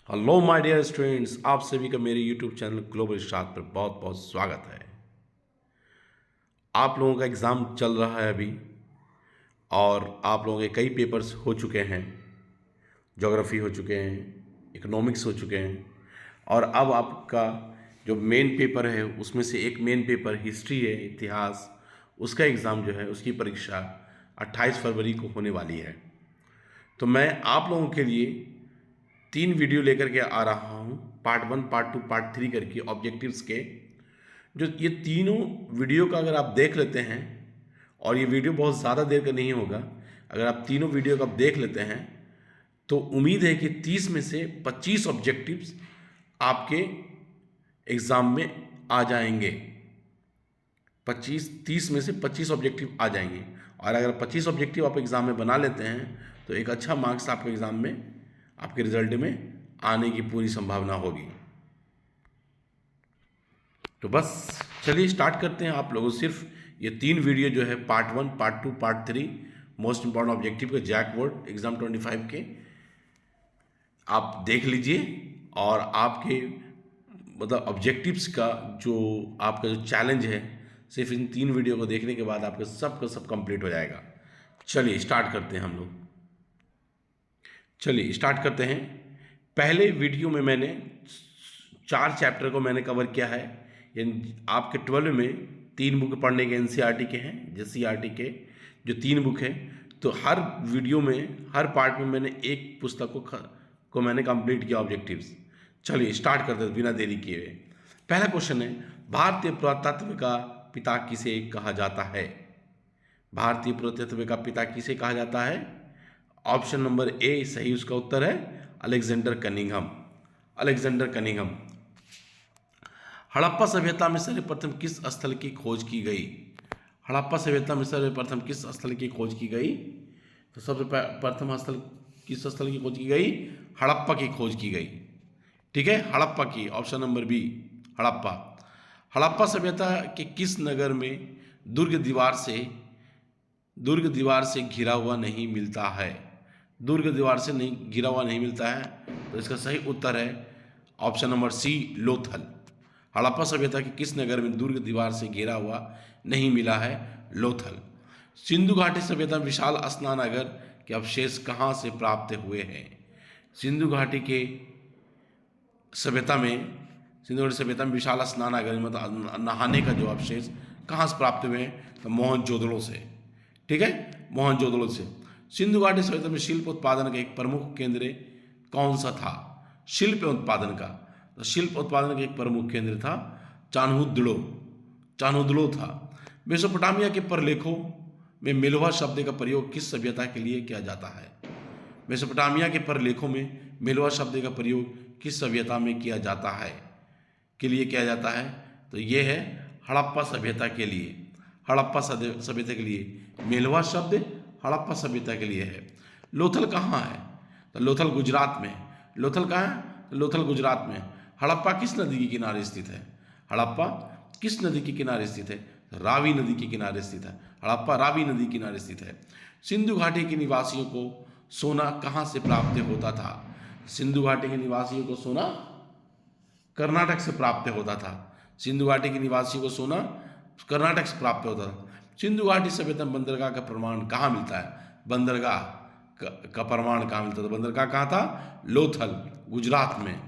Hello my dear students, आप सभी का मेरे यूट्यूब चैनल ग्लोबल स्टार पर बहुत बहुत स्वागत है। आप लोगों का एग्ज़ाम चल रहा है अभी और आप लोगों के कई पेपर्स हो चुके हैं। ज्योग्राफी हो चुके हैं, इकोनॉमिक्स हो चुके हैं और अब आपका जो मेन पेपर है उसमें से एक मेन पेपर हिस्ट्री है, इतिहास। उसका एग्ज़ाम जो है, उसकी परीक्षा 28 फरवरी को होने वाली है। तो मैं आप लोगों के लिए 3 वीडियो लेकर के आ रहा हूँ, पार्ट 1, पार्ट 2, पार्ट 3 करके ऑब्जेक्टिव्स के। जो ये तीनों वीडियो का अगर आप देख लेते हैं, और ये वीडियो बहुत ज़्यादा देर का नहीं होगा, अगर आप तीनों वीडियो का आप देख लेते हैं तो उम्मीद है कि 30 में से 25 ऑब्जेक्टिव्स आपके एग्ज़ाम में आ जाएंगे। 30 में से 25 ऑब्जेक्टिव आ जाएंगे और अगर 25 ऑब्जेक्टिव आप एग्ज़ाम में बना लेते हैं तो एक अच्छा मार्क्स आपके एग्ज़ाम में, आपके रिजल्ट में आने की पूरी संभावना होगी। तो बस चलिए स्टार्ट करते हैं। आप लोगों सिर्फ ये 3 वीडियो जो है, part 1, part 2, part 3 most important objective के जैक बोर्ड एग्जाम 25 के आप देख लीजिए और आपके मतलब ऑब्जेक्टिव्स का जो आपका जो चैलेंज है, सिर्फ इन 3 वीडियो को देखने के बाद आपका सब का सब कंप्लीट हो जाएगा। चलिए स्टार्ट करते हैं हम लोग। चलिए स्टार्ट करते हैं। पहले वीडियो में मैंने 4 चैप्टर को मैंने कवर किया है। यानी आपके 12 में 3 बुक पढ़ने के एनसीईआरटी के हैं, जेसीईआरटी के जो 3 बुक हैं। तो हर वीडियो में, हर पार्ट में मैंने एक पुस्तक को मैंने कंप्लीट किया ऑब्जेक्टिव्स। चलिए स्टार्ट करते हैं बिना देरी किए हुए। पहला क्वेश्चन है, भारतीय पुरातत्व का पिता किसे कहा जाता है? भारतीय पुरातत्व का पिता किसे कहा जाता है? ऑप्शन नंबर ए सही उसका उत्तर है Alexander Cunningham. Alexander Cunningham. Harappa सभ्यता में सर्वप्रथम किस स्थल की खोज की गई? हड़प्पा सभ्यता में सर्वप्रथम किस स्थल की खोज की गई? तो सबसे प्रथम स्थल किस स्थल की खोज की गई? हड़प्पा की खोज की गई। ठीक है, हड़प्पा की, option number B Harappa. Harappa सभ्यता के किस नगर में दुर्ग दीवार से घिरा हुआ नहीं मिलता है? दुर्ग दीवार से नहीं घिरा हुआ नहीं मिलता है, तो इसका सही उत्तर है option number C Lothal. Harappa सभ्यता के किस नगर में दुर्ग दीवार से घिरा हुआ नहीं मिला है? लोथल। सिंधु घाटी सभ्यता में विशाल स्नानागार के अवशेष कहाँ से प्राप्त हुए हैं? सिंधु घाटी के सभ्यता में, सिंधु घाटी सभ्यता में विशाल स्नानागार मतलब नहाने का जो अवशेष कहाँ से प्राप्त हुए हैं? तो मोहनजोदड़ो से। ठीक है, मोहनजोदड़ो से। सिंधु घाटी सभ्यता में शिल्प उत्पादन का एक प्रमुख केंद्र कौन सा था? शिल्प उत्पादन का, तो शिल्प उत्पादन का एक प्रमुख केंद्र था चान्हुदड़ो। चान्हुदड़ो था। मेसोपोटामिया के प्रलेखों में मिलवा शब्द का प्रयोग किस सभ्यता के लिए किया जाता है? मेसोपोटामिया के प्रलेखों में मिलवा शब्द का प्रयोग किस सभ्यता में किया जाता है, के लिए किया जाता है? तो ये है हड़प्पा सभ्यता के लिए। हड़प्पा सभ्यता के लिए मेलवा शब्द हड़प्पा सभ्यता के लिए है। लोथल कहाँ है? तो लोथल गुजरात में। लोथल कहाँ है? तो लोथल गुजरात में। हड़प्पा किस नदी के किनारे स्थित है? हड़प्पा किस नदी के किनारे स्थित है? तो रावी नदी के किनारे स्थित है। हड़प्पा रावी नदी के किनारे स्थित है। सिंधु घाटी के निवासियों को सोना कहाँ से प्राप्त होता था? सिंधु घाटी के निवासियों को सोना कर्नाटक से प्राप्त होता था। सिंधु घाटी के निवासियों को सोना कर्नाटक से प्राप्त होता था। सिंधु घाटी सभ्यता में बंदरगाह का प्रमाण कहाँ मिलता है? बंदरगाह का प्रमाण कहाँ मिलता था? बंदरगाह कहाँ था? लोथल गुजरात में।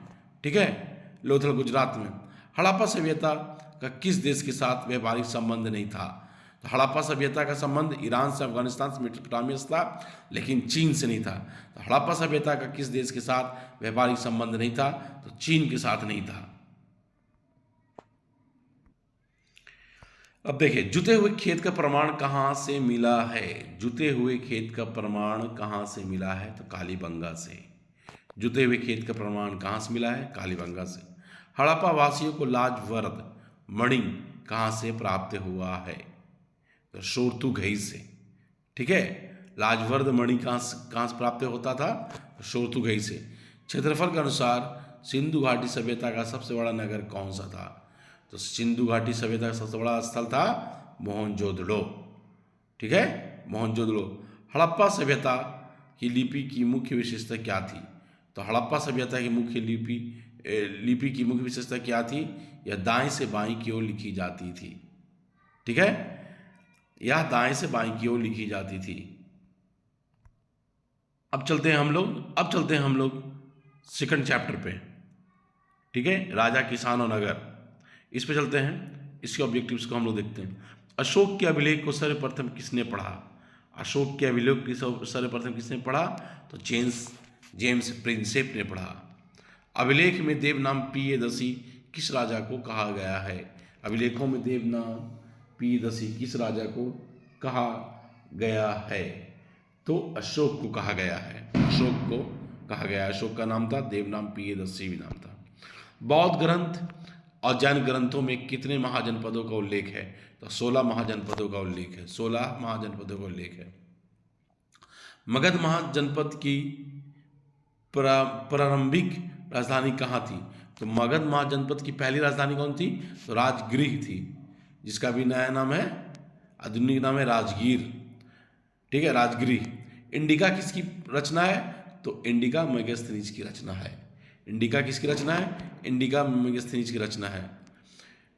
ठीक है, लोथल गुजरात में। हड़प्पा सभ्यता का किस देश के साथ व्यापारिक संबंध नहीं था? तो हड़प्पा सभ्यता का संबंध ईरान से, अफगानिस्तान से, मेसोपोटामिया से था, लेकिन चीन से नहीं था। तो हड़प्पा सभ्यता का किस देश के साथ व्यापारिक संबंध नहीं था? तो चीन के साथ नहीं था। अब देखिए, जुते हुए खेत का प्रमाण कहाँ से मिला है? जुते हुए खेत का प्रमाण कहाँ से मिला है? तो कालीबंगा से। जुते हुए खेत का प्रमाण कहाँ से मिला है? कालीबंगा से। हड़प्पा वासियों को लाजवर्द मणि कहाँ से प्राप्त हुआ है? तो शोरतुघई से। ठीक है, लाजवर्द मणि कहाँ से प्राप्त होता था? शोरतुघई से। क्षेत्रफल के अनुसार सिंधु घाटी सभ्यता का सबसे बड़ा नगर कौन सा था? तो सिंधु घाटी सभ्यता का सबसे बड़ा स्थल था मोहनजोदड़ो। ठीक है, मोहनजोदड़ो। हड़प्पा सभ्यता की लिपि की मुख्य विशेषता क्या थी? तो हड़प्पा सभ्यता की मुख्य लिपि की मुख्य विशेषता क्या थी? यह दाएं से बाएं की ओर लिखी जाती थी। ठीक है, यह दाएं से बाएं की ओर लिखी जाती थी। अब चलते हैं हम लोग सेकंड चैप्टर पे। ठीक है, राजा, किसान और नगर, इस पे चलते हैं। इसके ऑब्जेक्टिव्स को हम लोग देखते हैं। अशोक के अभिलेख को सर्वप्रथम किसने पढ़ा? अशोक के अभिलेख की सर्वप्रथम किसने पढ़ा? तो जेम्स प्रिंसेप ने पढ़ा। अभिलेख में देवनाम पियदसी किस राजा को कहा गया है? अभिलेखों में देवनाम पियदसी किस राजा को कहा गया है? तो अशोक को कहा गया है। अशोक को कहा गया है। अशोक का नाम था, देवनाम पियदसी भी नाम था। बौद्ध ग्रंथ और जैन ग्रंथों में कितने महाजनपदों का उल्लेख है? तो 16 महाजनपदों का उल्लेख है। 16 महाजनपदों का उल्लेख है। मगध महाजनपद की प्रारंभिक राजधानी कहाँ थी? तो मगध महाजनपद की पहली राजधानी कौन थी? तो राजगृह थी, जिसका भी नया नाम है, आधुनिक नाम है राजगीर। ठीक है, राजगृह। इंडिका किसकी रचना है? तो इंडिका मेगास्थनीज की रचना है। इंडिका किसकी रचना है? इंडिका मेगास्थनीज की रचना है।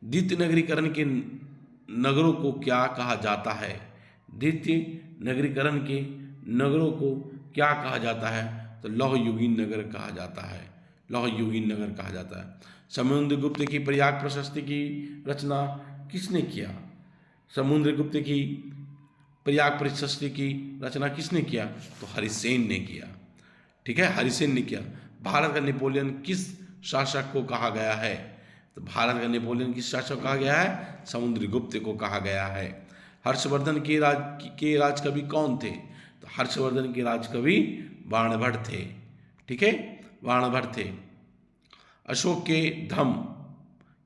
द्वितीय नगरीकरण के नगरों को क्या कहा जाता है? द्वितीय नगरीकरण के नगरों को क्या कहा जाता है? तो लौह युगीन नगर कहा जाता है। लौह युगीन नगर कहा जाता है। समुद्रगुप्त की प्रयाग प्रशस्ति की रचना किसने किया? समुद्रगुप्त की प्रयाग प्रशस्ति की रचना किसने किया? तो हरिसेन ने किया। ठीक है, हरिसेन ने किया। भारत का नेपोलियन किस शासक को कहा गया है? तो भारत का नेपोलियन किस शासक को कहा गया है? समुद्रगुप्त को कहा गया है। हर्षवर्धन के राजकवि कौन थे? तो हर्षवर्धन के राजकवि बाणभट्ट थे। ठीक है, बाणभट्ट थे। अशोक के धम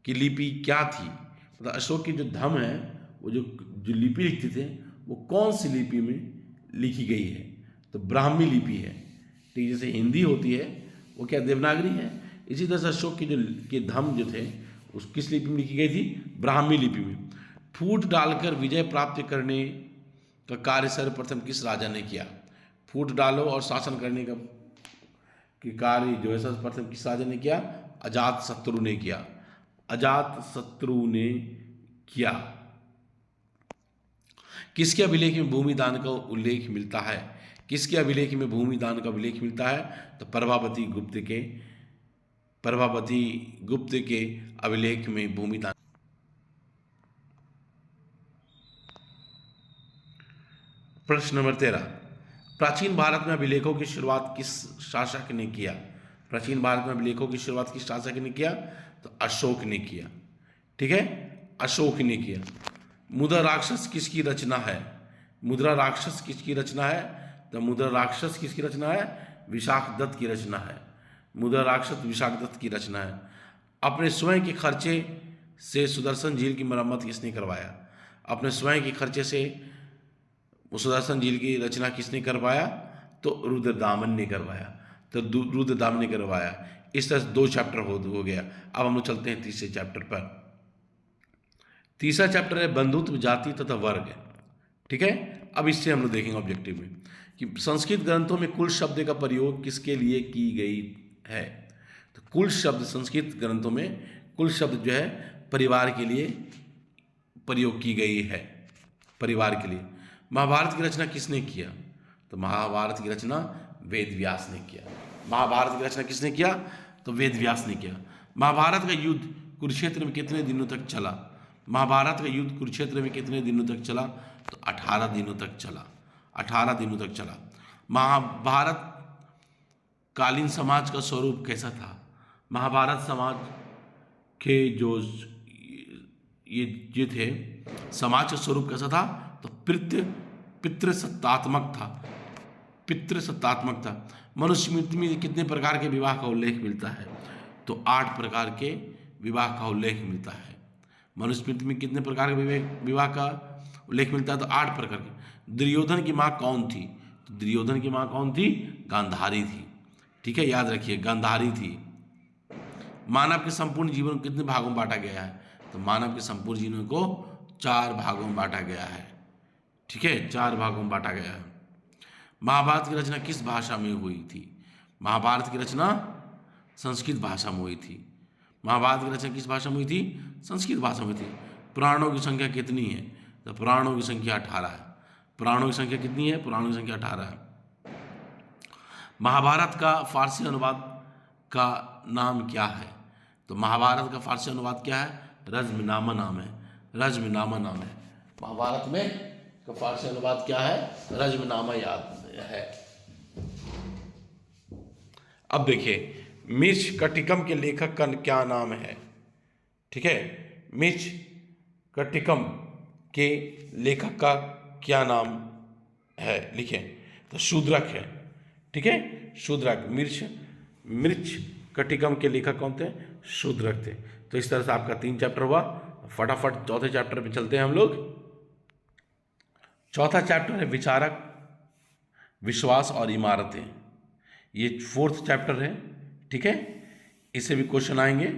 की लिपि क्या थी? मतलब अशोक की जो धम है, वो जो लिपि लिखते थे, वो कौन सी लिपि में लिखी गई है? तो ब्राह्मी लिपि है। ठीक, जैसे हिंदी होती है, वो क्या देवनागरी है? इसी तरह से अशोक के धम जो थे, उस किस लिपि में लिखी गई थी? ब्राह्मी लिपि में। फूट डालकर विजय प्राप्त करने का कार्य सर्वप्रथम किस राजा ने किया? फूट डालो और शासन करने का कार्य जो है सर्वप्रथम किस राजा ने किया? अजातशत्रु ने किया। अजातशत्रु ने किया। किसके अभिलेख में भूमि दान का उल्लेख मिलता है? किसके अभिलेख में भूमि दान का उल्लेख मिलता है? तो प्रभावती गुप्त के अभिलेख में भूमि दान। प्रश्न नंबर 13, प्राचीन भारत में अभिलेखों की शुरुआत किस शासक ने किया? प्राचीन भारत में अभिलेखों की शुरुआत किस शासक ने किया? तो अशोक ने किया। ठीक है, अशोक ने किया। मुद्रा राक्षस किसकी रचना है? मुद्रा राक्षस किसकी रचना है? तो मुद्रा राक्षस किसकी रचना है? विशाखदत्त की रचना है। मुद्रा राक्षस विशाखदत्त की रचना है। अपने स्वयं के खर्चे से सुदर्शन झील की मरम्मत किसने करवाया? अपने स्वयं के खर्चे से सुदर्शन झील की रचना किसने करवाया? तो रुद्रदामन ने करवाया। तो रुद्रदामन ने करवाया। इस तरह से 2 चैप्टर हो गया। अब हम लोग चलते हैं तीसरे चैप्टर पर। तीसरा चैप्टर है बंधुत्व, जाति तथा वर्ग। ठीक है, अब इससे हम लोग देखेंगे ऑब्जेक्टिव में कि संस्कृत ग्रंथों में कुल शब्द का प्रयोग किसके लिए की गई है? तो कुल शब्द संस्कृत ग्रंथों में कुल शब्द जो है परिवार के लिए प्रयोग की गई है। परिवार के लिए। महाभारत की रचना किसने किया? तो महाभारत की रचना वेद व्यास ने किया। महाभारत की रचना किसने किया? तो वेद व्यास ने किया। महाभारत का युद्ध कुरुक्षेत्र में कितने दिनों तक चला? महाभारत का युद्ध कुरुक्षेत्र में कितने दिनों तक चला? तो 18 दिनों तक चला। 18 दिनों तक चला। महाभारत कालीन समाज का स्वरूप कैसा था? महाभारत समाज के जो ये थे, समाज का स्वरूप कैसा था? तो पितृसत्तात्मक था। पितृसत्तात्मक था। मनुस्मृति में कितने प्रकार के विवाह का उल्लेख मिलता है? तो 8 प्रकार के विवाह का उल्लेख मिलता है। मनुस्मृति में कितने प्रकार के विवाह का उल्लेख मिलता है? तो 8 प्रकार के। दुर्योधन की माँ कौन थी? तो दुर्योधन की माँ कौन थी? गांधारी थी। ठीक है, याद रखिए, गांधारी थी। मानव के संपूर्ण जीवन को कितने भागों में बांटा गया है? तो मानव के संपूर्ण जीवन को 4 भागों में बांटा गया है। ठीक है, 4 भागों में बांटा गया है। महाभारत की रचना किस भाषा में हुई थी? महाभारत की रचना संस्कृत भाषा में हुई थी। महाभारत की रचना किस भाषा में हुई थी? संस्कृत भाषा में हुई थी। पुराणों की संख्या कितनी है? तो पुराणों की संख्या 18 है। पुराणों की संख्या कितनी है? पुराणों की संख्या 18 है। महाभारत का फारसी अनुवाद का नाम क्या है? तो महाभारत का फारसी अनुवाद क्या है? रज़्मनामा नाम है। रज़्मनामा नाम है। महाभारत में का फारसी अनुवाद क्या है? रज़्मनामा याद है। अब देखिए, मिर्च कटिकम के लेखक का क्या नाम है? ठीक है, मिर्च कटिकम के लेखक का क्या नाम है? लिखें। तो शूद्रक है। ठीक है, शूद्रक। मिर्च कटिकम के लेखक कौन थे? शूद्रक थे। तो इस तरह से आपका 3 चैप्टर हुआ। फटाफट चौथे चैप्टर पे चलते हैं हम लोग। चौथा चैप्टर है विचारक, विश्वास और इमारतें। ये 4th चैप्टर है। ठीक है, इससे भी क्वेश्चन आएंगे।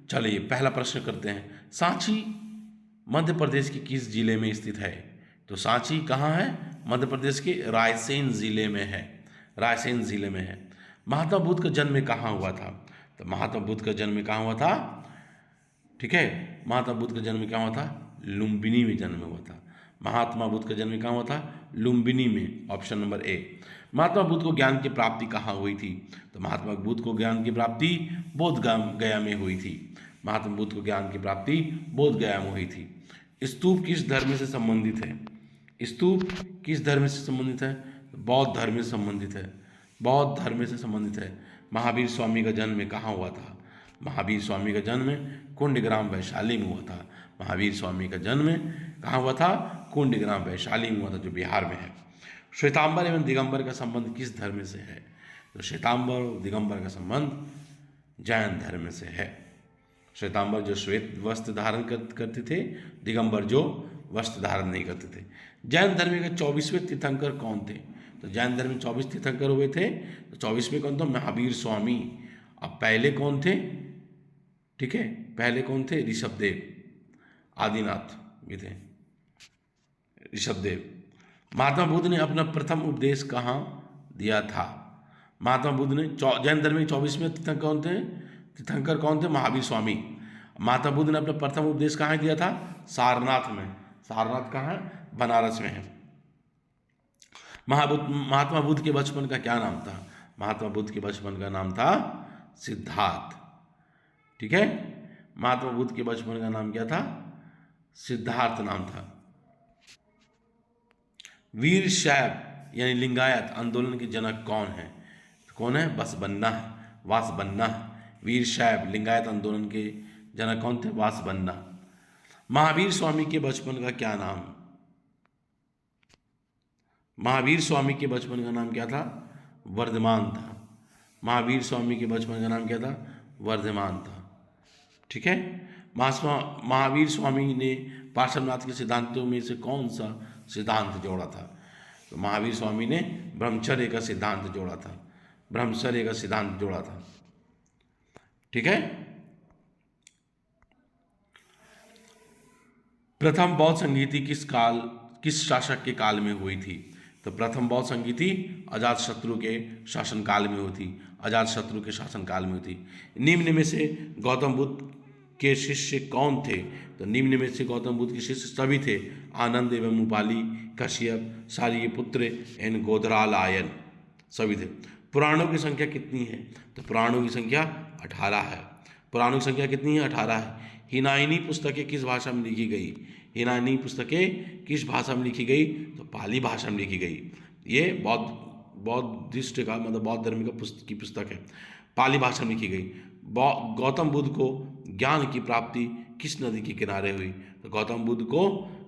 चलिए पहला प्रश्न करते हैं। सांची मध्य प्रदेश के किस जिले में स्थित है? तो सांची कहाँ है? मध्य प्रदेश के रायसेन जिले में है। रायसेन जिले में है। महात्मा बुद्ध का जन्म कहाँ हुआ था? तो महात्मा बुद्ध का जन्म कहाँ हुआ था? ठीक है, महात्मा बुद्ध का जन्म कहाँ हुआ था? लुम्बिनी में जन्म हुआ था। महात्मा बुद्ध का जन्म कहाँ हुआ था? लुम्बिनी में। Option number A. Mahatma Buddha को ज्ञान की प्राप्ति कहाँ हुई थी? तो महात्मा बुद्ध को ज्ञान की प्राप्ति बोध गया में हुई थी। महात्मा बुद्ध को ज्ञान की प्राप्ति बोध गया में हुई थी। स्तूप किस धर्म से संबंधित है? स्तूप किस धर्म से संबंधित है? बौद्ध धर्म से संबंधित है। बौद्ध धर्म से संबंधित है। महावीर स्वामी का जन्म कहाँ हुआ था? महावीर स्वामी का जन्म कुंडग्राम वैशाली में हुआ था। महावीर स्वामी का जन्म कहाँ हुआ था? कुंडग्राम वैशाली में हुआ था, जो बिहार में है। श्वेतांबर एवं दिगंबर का संबंध किस धर्म से है? तो श्वेतांबर और दिगंबर का संबंध जैन धर्म से है। श्वेतांबर जो श्वेत वस्त्र धारण करते थे, दिगंबर जो वस्त्र धारण नहीं करते थे। जैन धर्म के 24वें तीर्थंकर कौन थे? तो जैन धर्म में 24 तीर्थंकर हुए थे। तो 24वें कौन था? महावीर स्वामी। अब पहले कौन थे? ठीक है, पहले कौन थे? ऋषभदेव, आदिनाथ भी थे, ऋषभदेव। महात्मा बुद्ध ने अपना प्रथम उपदेश कहाँ दिया था? महात्मा बुद्ध ने जैन धर्म में 24वें तीर्थंकर कौन थे? महावीर स्वामी। महात्मा बुद्ध ने अपना प्रथम उपदेश कहाँ दिया था? सारनाथ में। सारनाथ कहाँ है? बनारस में है। महात्मा बुद्ध के बचपन का क्या नाम था? महात्मा बुद्ध के बचपन का नाम था सिद्धार्थ। ठीक है, महात्मा बुद्ध के बचपन का नाम क्या था? सिद्धार्थ नाम था। वीर शैव यानी लिंगायत आंदोलन के जनक कौन है? तो कौन है? वासबन्ना है। वासबन्ना है। वीर शैव लिंगायत आंदोलन के जनक कौन थे? वासबन्ना। महावीर स्वामी के बचपन का क्या नाम? महावीर स्वामी के बचपन का नाम क्या था? वर्धमान था। महावीर स्वामी के बचपन का नाम क्या था? वर्धमान था। ठीक है, महावीर स्वामी ने पार्श्वनाथ के सिद्धांतों में से कौन सा सिद्धांत जोड़ा था? तो महावीर स्वामी ने ब्रह्मचर्य का सिद्धांत जोड़ा था। ब्रह्मचर्य का सिद्धांत जोड़ा था। ठीक है, प्रथम बौद्ध संगीति किस शासक के काल में हुई थी? तो प्रथम बौद्ध संगीति अजातशत्रु के शासनकाल में हुई थी। अजातशत्रु के शासनकाल में हुई थी। निम्न में से गौतम बुद्ध के शिष्य कौन थे? तो निम्न में से गौतम बुद्ध के शिष्य सभी थे। आनंद एवं उपाली, कश्यप, सारिपुत्र एवं गोधरालयन सभी थे। पुराणों की संख्या कितनी है? तो पुराणों की संख्या 18 है। पुराणों की संख्या कितनी है? 18 है। हिनाइनी पुस्तकें किस भाषा में लिखी गई? हिनाइनी पुस्तकें किस भाषा में लिखी गई? तो पाली भाषा में लिखी गई। ये बौद्धिस्ट का मतलब बौद्ध धर्म की पुस्तक है, पाली भाषा में लिखी गई। गौतम बुद्ध को ज्ञान की प्राप्ति किस नदी के किनारे हुई? तो गौतम बुद्ध को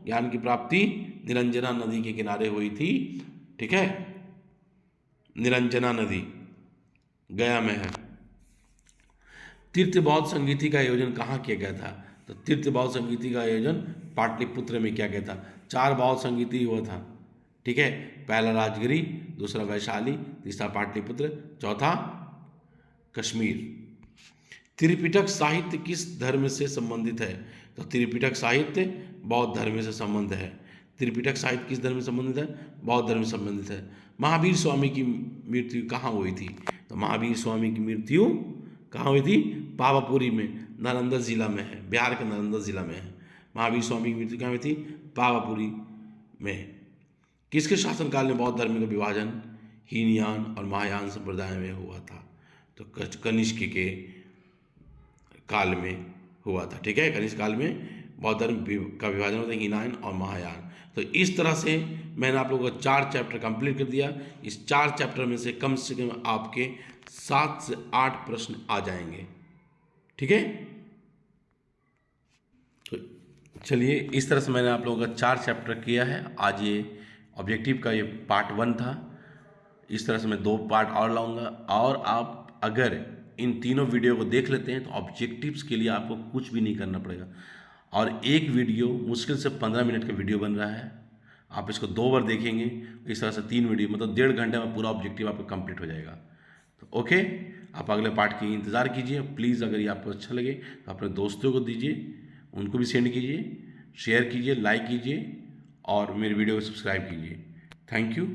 ज्ञान की प्राप्ति निरंजना नदी के किनारे हुई थी। ठीक है, निरंजना नदी गया में है। तीर्थ बौद्ध संगीति का आयोजन कहाँ किया गया था? तो तीर्थ बौद्ध संगीति का आयोजन पाटलिपुत्र में किया गया था। 4 बौद्ध संगीति हुआ था। ठीक है, पहला राजगिरी, दूसरा वैशाली, तीसरा पाटलिपुत्र, चौथा कश्मीर। त्रिपिटक साहित्य किस धर्म से संबंधित है? तो त्रिपिटक साहित्य बौद्ध धर्म से संबंध है। त्रिपिटक साहित्य किस धर्म से संबंधित है? बौद्ध धर्म से संबंधित है। महावीर स्वामी की मृत्यु कहाँ हुई थी? तो महावीर स्वामी की मृत्यु कहाँ हुई थी? पावापुरी में, नालंदा जिला में है, बिहार के नालंदा जिला में है। महावीर स्वामी की मृत्यु कहाँ हुई थी? पावापुरी में। किसके शासनकाल में बौद्ध धर्म का विभाजन हीनयान और महायान संप्रदाय में हुआ था? तो कनिष्क के काल में हुआ था। ठीक है, कनिष्क काल में बौद्ध धर्म का विभाजन होता है हीनयान और महायान। तो इस तरह से मैंने आप लोगों को 4 चैप्टर कंप्लीट कर दिया। इस 4 चैप्टर में से कम आपके 7 से 8 प्रश्न आ जाएंगे। ठीक है, तो चलिए, इस तरह से मैंने आप लोगों का 4 चैप्टर किया है। आज ये ऑब्जेक्टिव का ये पार्ट 1 था। इस तरह से मैं 2 पार्ट और लाऊंगा, और आप अगर इन तीनों वीडियो को देख लेते हैं तो ऑब्जेक्टिव्स के लिए आपको कुछ भी नहीं करना पड़ेगा। और एक वीडियो मुश्किल से 15 मिनट का वीडियो बन रहा है। आप इसको 2 बार देखेंगे, इस तरह से 3 वीडियो, मतलब 1.5 घंटे में पूरा ऑब्जेक्टिव आपका कंप्लीट हो जाएगा। तो ओके, आप अगले पार्ट की इंतज़ार कीजिए। प्लीज़ अगर ये आपको अच्छा लगे तो अपने दोस्तों को दीजिए, उनको भी सेंड कीजिए, शेयर कीजिए, लाइक कीजिए और मेरे वीडियो को सब्सक्राइब कीजिए। Thank you,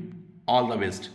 all the best.